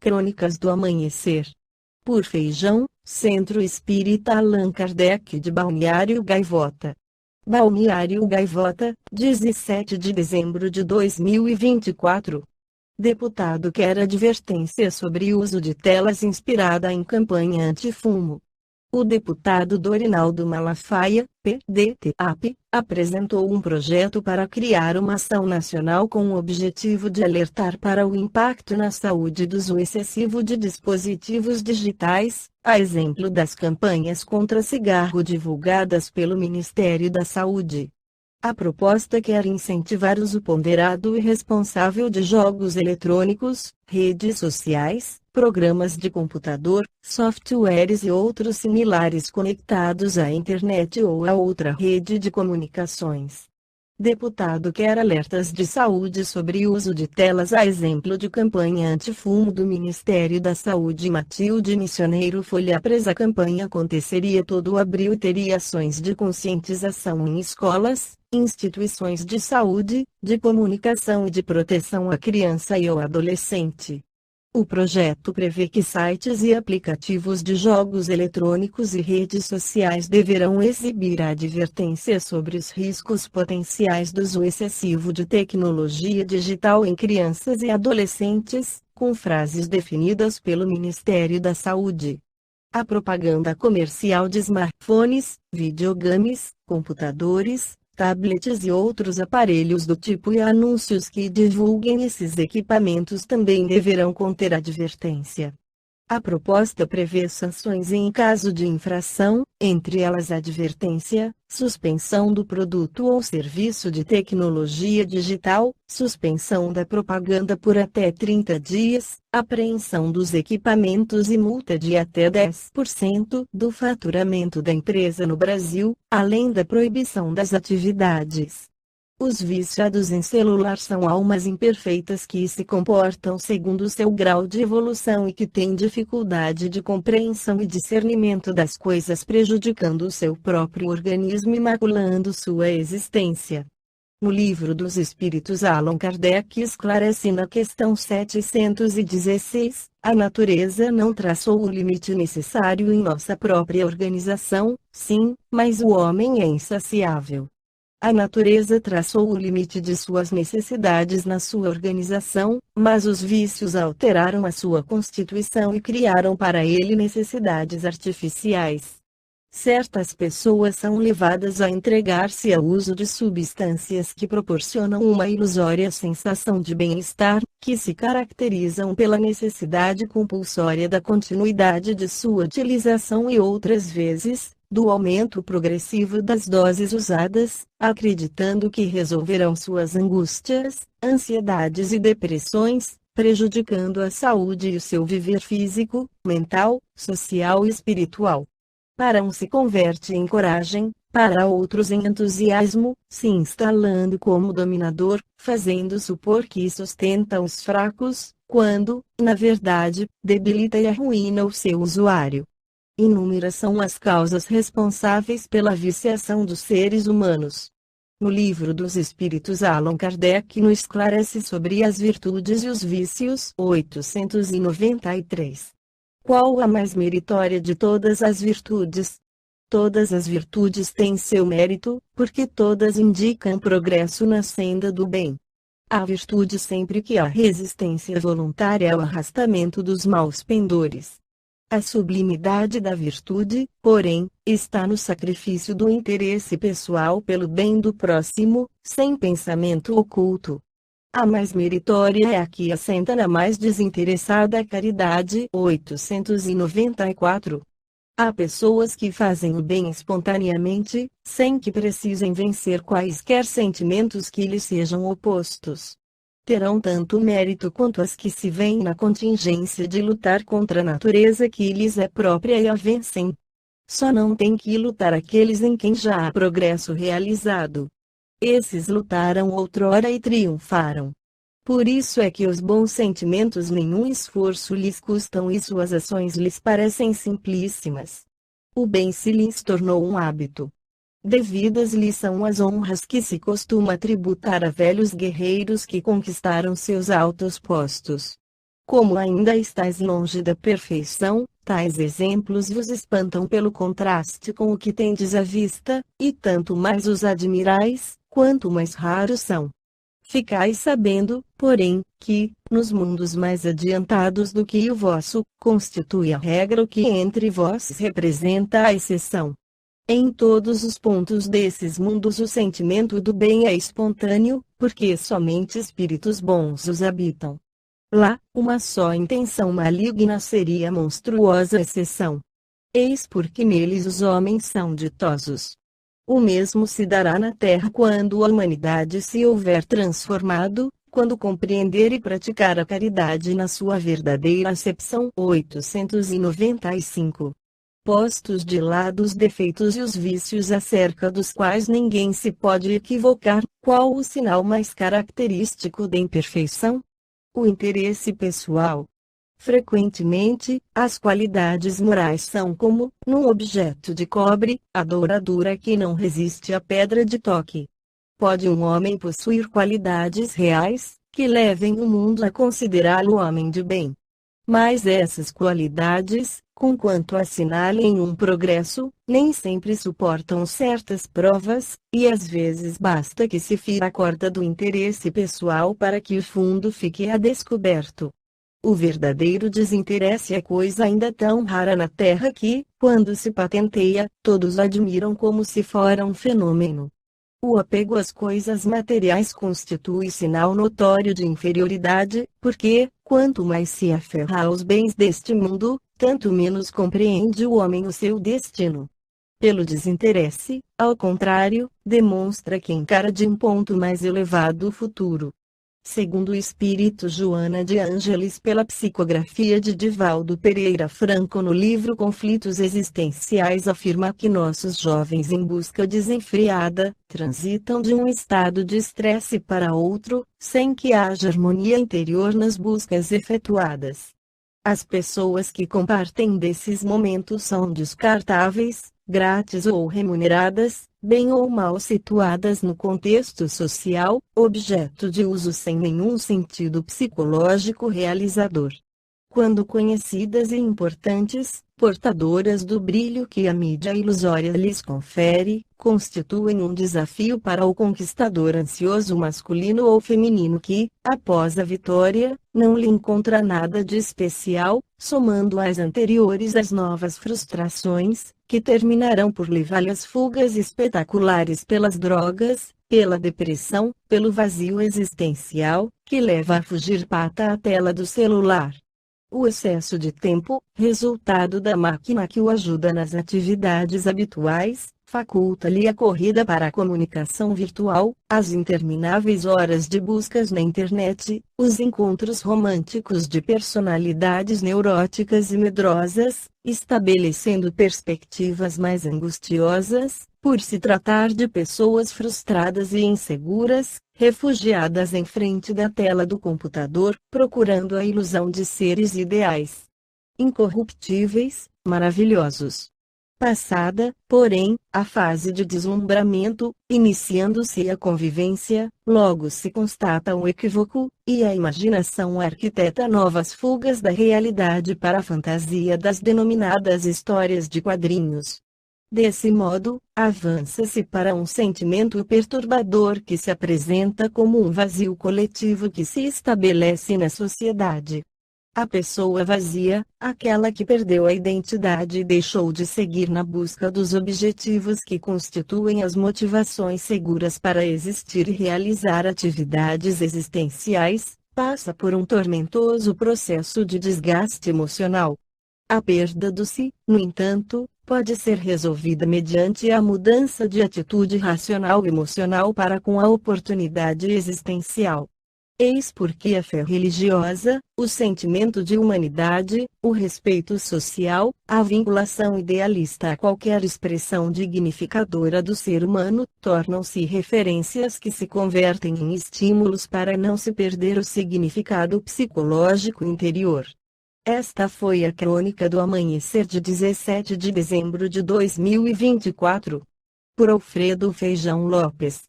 Crônicas do Amanhecer. Por Feijão, Centro Espírita Allan Kardec de Balneário Gaivota. Balneário Gaivota, 17 de dezembro de 2024. Deputado quer advertência sobre uso de telas inspirada em campanha antifumo. O deputado Dorinaldo Malafaia, PDT-AP, apresentou um projeto para criar uma ação nacional com o objetivo de alertar para o impacto na saúde do uso excessivo de dispositivos digitais, a exemplo das campanhas contra cigarro divulgadas pelo Ministério da Saúde. A proposta quer incentivar o uso ponderado e responsável de jogos eletrônicos, redes sociais, programas de computador, softwares e outros similares conectados à internet ou a outra rede de comunicações. Deputado quer alertas de saúde sobre o uso de telas a exemplo de campanha antifumo do Ministério da Saúde. Matilde Missioneiro. Folha Presa. A campanha aconteceria todo abril e teria ações de conscientização em escolas, instituições de saúde, de comunicação e de proteção à criança e ao adolescente. O projeto prevê que sites e aplicativos de jogos eletrônicos e redes sociais deverão exibir a advertência sobre os riscos potenciais do uso excessivo de tecnologia digital em crianças e adolescentes, com frases definidas pelo Ministério da Saúde. A propaganda comercial de smartphones, videogames, computadores, tablets e outros aparelhos do tipo e anúncios que divulguem esses equipamentos também deverão conter advertência. A proposta prevê sanções em caso de infração, entre elas advertência, suspensão do produto ou serviço de tecnologia digital, suspensão da propaganda por até 30 dias, apreensão dos equipamentos e multa de até 10% do faturamento da empresa no Brasil, além da proibição das atividades. Os viciados em celular são almas imperfeitas que se comportam segundo seu grau de evolução e que têm dificuldade de compreensão e discernimento das coisas, prejudicando o seu próprio organismo e maculando sua existência. No Livro dos Espíritos, Allan Kardec esclarece na questão 716, a natureza não traçou o limite necessário em nossa própria organização, sim, mas o homem é insaciável. A natureza traçou o limite de suas necessidades na sua organização, mas os vícios alteraram a sua constituição e criaram para ele necessidades artificiais. Certas pessoas são levadas a entregar-se ao uso de substâncias que proporcionam uma ilusória sensação de bem-estar, que se caracterizam pela necessidade compulsória da continuidade de sua utilização e outras vezes, do aumento progressivo das doses usadas, acreditando que resolverão suas angústias, ansiedades e depressões, prejudicando a saúde e o seu viver físico, mental, social e espiritual. Para uns se converte em coragem, para outros em entusiasmo, se instalando como dominador, fazendo supor que sustenta os fracos, quando, na verdade, debilita e arruína o seu usuário. Inúmeras são as causas responsáveis pela viciação dos seres humanos. No Livro dos Espíritos, Allan Kardec nos esclarece sobre as virtudes e os vícios. 893. Qual a mais meritória de todas as virtudes? Todas as virtudes têm seu mérito, porque todas indicam progresso na senda do bem. Há virtude sempre que há resistência voluntária ao arrastamento dos maus pendores. A sublimidade da virtude, porém, está no sacrifício do interesse pessoal pelo bem do próximo, sem pensamento oculto. A mais meritória é a que assenta na mais desinteressada caridade. 894. Há pessoas que fazem o bem espontaneamente, sem que precisem vencer quaisquer sentimentos que lhes sejam opostos. Terão tanto mérito quanto as que se veem na contingência de lutar contra a natureza que lhes é própria e a vencem. Só não têm que lutar aqueles em quem já há progresso realizado. Esses lutaram outrora e triunfaram. Por isso é que os bons sentimentos nenhum esforço lhes custam e suas ações lhes parecem simplíssimas. O bem se lhes tornou um hábito. Devidas lhes são as honras que se costuma tributar a velhos guerreiros que conquistaram seus altos postos. Como ainda estáis longe da perfeição, tais exemplos vos espantam pelo contraste com o que tendes à vista, e tanto mais os admirais, quanto mais raros são. Ficais sabendo, porém, que, nos mundos mais adiantados do que o vosso, constitui a regra o que entre vós representa a exceção. Em todos os pontos desses mundos o sentimento do bem é espontâneo, porque somente espíritos bons os habitam. Lá, uma só intenção maligna seria monstruosa exceção. Eis porque neles os homens são ditosos. O mesmo se dará na Terra quando a humanidade se houver transformado, quando compreender e praticar a caridade na sua verdadeira acepção. 895. Postos de lado os defeitos e os vícios acerca dos quais ninguém se pode equivocar, qual o sinal mais característico da imperfeição? O interesse pessoal. Frequentemente, as qualidades morais são como, num objeto de cobre, a douradura que não resiste à pedra de toque. Pode um homem possuir qualidades reais, que levem o mundo a considerá-lo homem de bem. Mas essas qualidades, conquanto assinalem um progresso, nem sempre suportam certas provas, e às vezes basta que se fira a corda do interesse pessoal para que o fundo fique a descoberto. O verdadeiro desinteresse é coisa ainda tão rara na Terra que, quando se patenteia, todos admiram como se fora um fenômeno. O apego às coisas materiais constitui sinal notório de inferioridade, porque, quanto mais se aferra aos bens deste mundo, tanto menos compreende o homem o seu destino. Pelo desinteresse, ao contrário, demonstra que encara de um ponto mais elevado o futuro. Segundo o espírito Joana de Ângeles pela psicografia de Divaldo Pereira Franco no livro Conflitos Existenciais afirma que nossos jovens em busca desenfreada, transitam de um estado de estresse para outro, sem que haja harmonia interior nas buscas efetuadas. As pessoas que compartem desses momentos são descartáveis, grátis ou remuneradas, bem ou mal situadas no contexto social, objeto de uso sem nenhum sentido psicológico realizador. Quando conhecidas e importantes, portadoras do brilho que a mídia ilusória lhes confere, constituem um desafio para o conquistador ansioso masculino ou feminino que, após a vitória, não lhe encontra nada de especial, somando às anteriores as novas frustrações, que terminarão por levar-lhe às fugas espetaculares pelas drogas, pela depressão, pelo vazio existencial, que leva a fugir pata à tela do celular. O excesso de tempo, resultado da máquina que o ajuda nas atividades habituais, faculta-lhe a corrida para a comunicação virtual, as intermináveis horas de buscas na internet, os encontros românticos de personalidades neuróticas e medrosas, estabelecendo perspectivas mais angustiosas, por se tratar de pessoas frustradas e inseguras, refugiadas em frente da tela do computador, procurando a ilusão de seres ideais, incorruptíveis, maravilhosos. Passada, porém, a fase de deslumbramento, iniciando-se a convivência, logo se constata um equívoco, e a imaginação arquiteta novas fugas da realidade para a fantasia das denominadas histórias de quadrinhos. Desse modo, avança-se para um sentimento perturbador que se apresenta como um vazio coletivo que se estabelece na sociedade. A pessoa vazia, aquela que perdeu a identidade e deixou de seguir na busca dos objetivos que constituem as motivações seguras para existir e realizar atividades existenciais, passa por um tormentoso processo de desgaste emocional. A perda do si, no entanto, pode ser resolvida mediante a mudança de atitude racional e emocional para com a oportunidade existencial. Eis porque a fé religiosa, o sentimento de humanidade, o respeito social, a vinculação idealista a qualquer expressão dignificadora do ser humano, tornam-se referências que se convertem em estímulos para não se perder o significado psicológico interior. Esta foi a crônica do amanhecer de 17 de dezembro de 2024. Por Alfredo Feijão Lopes.